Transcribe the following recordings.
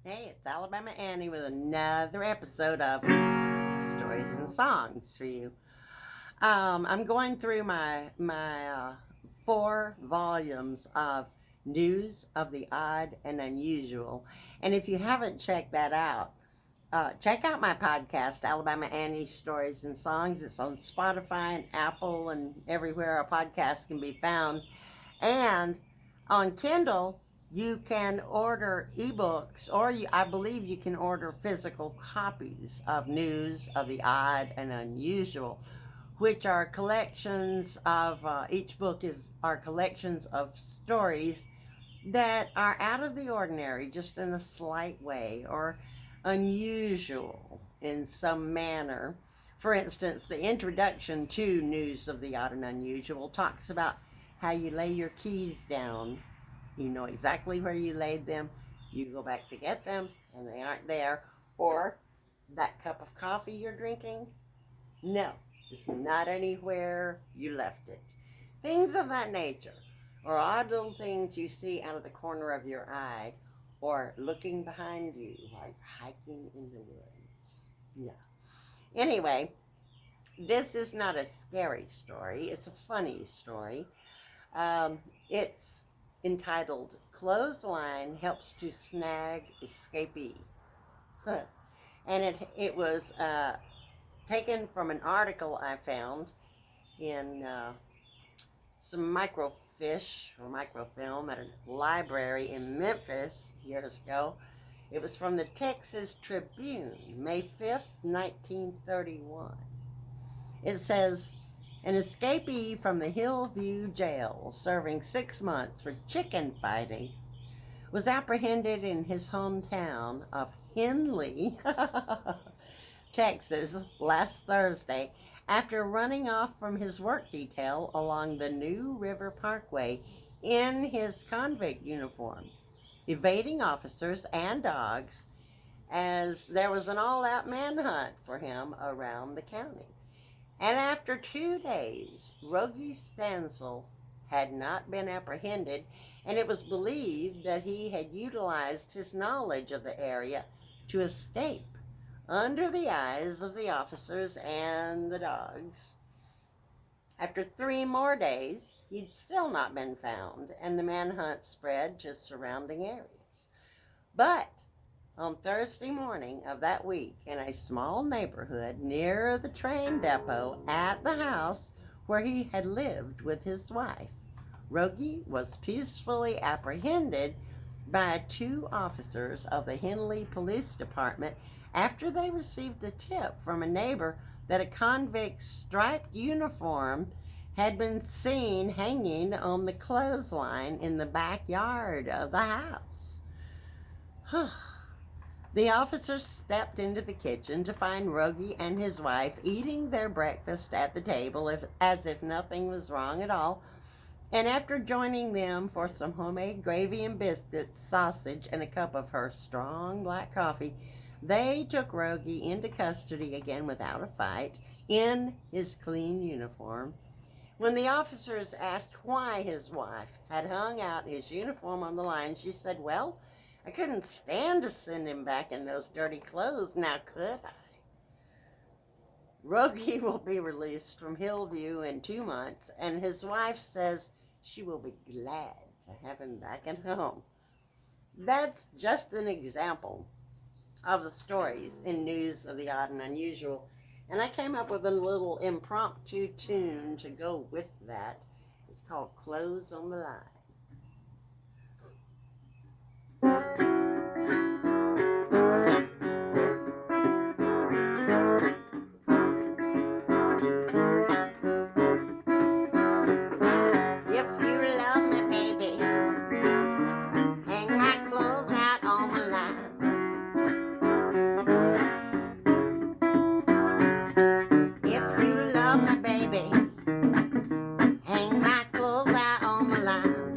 Hey, it's Alabama Annie with another episode of Stories and Songs for you. I'm going through my 4 volumes of News of the Odd and Unusual, and if you haven't checked that out, check out my podcast, Alabama Annie Stories and Songs. It's on Spotify and Apple and everywhere a podcast can be found, and on Kindle you can order ebooks, or I believe you can order physical copies of News of the Odd and Unusual, which are collections of, each book are collections of stories that are out of the ordinary, just in a slight way, or unusual in some manner. For instance, the introduction to News of the Odd and Unusual talks about how you lay your keys down. You know exactly where you laid them. You go back to get them, and they aren't there. Or that cup of coffee you're drinking, no, it's not anywhere you left it. Things of that nature, or odd little things you see out of the corner of your eye, or looking behind you while you're hiking in the woods. Yeah. Anyway, this is not a scary story. It's a funny story. It's entitled Clothesline Helps to Snag Escapee. And it was taken from an article I found in some microfiche or microfilm at a library in Memphis years ago. It was from the Texas Tribune, May 5th, 1931. It says, an escapee from the Hillview Jail, serving 6 months for chicken fighting, was apprehended in his hometown of Henley, Texas, last Thursday after running off from his work detail along the New River Parkway in his convict uniform, evading officers and dogs as there was an all-out manhunt for him around the county. And after 2 days, Rogie Stansel had not been apprehended, and it was believed that he had utilized his knowledge of the area to escape under the eyes of the officers and the dogs. After 3 more days, he'd still not been found, and the manhunt spread to surrounding areas. But on Thursday morning of that week, in a small neighborhood near the train depot at the house where he had lived with his wife, Rogie was peacefully apprehended by 2 officers of the Henley Police Department after they received a tip from a neighbor that a convict's striped uniform had been seen hanging on the clothesline in the backyard of the house. The officers stepped into the kitchen to find Rogie and his wife eating their breakfast at the table as if nothing was wrong at all, and after joining them for some homemade gravy and biscuits, sausage, and a cup of her strong black coffee, they took Rogie into custody again without a fight, in his clean uniform. When the officers asked why his wife had hung out his uniform on the line, she said, "Well, I couldn't stand to send him back in those dirty clothes, now could I?" Rogie will be released from Hillview in 2 months, and his wife says she will be glad to have him back at home. That's just an example of the stories in News of the Odd and Unusual, and I came up with a little impromptu tune to go with that. It's called Clothes on the Line. Hang my clothes out on the line.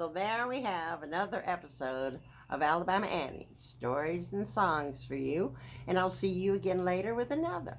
So there we have another episode of Alabama Annie, stories and songs for you. And I'll see you again later with another.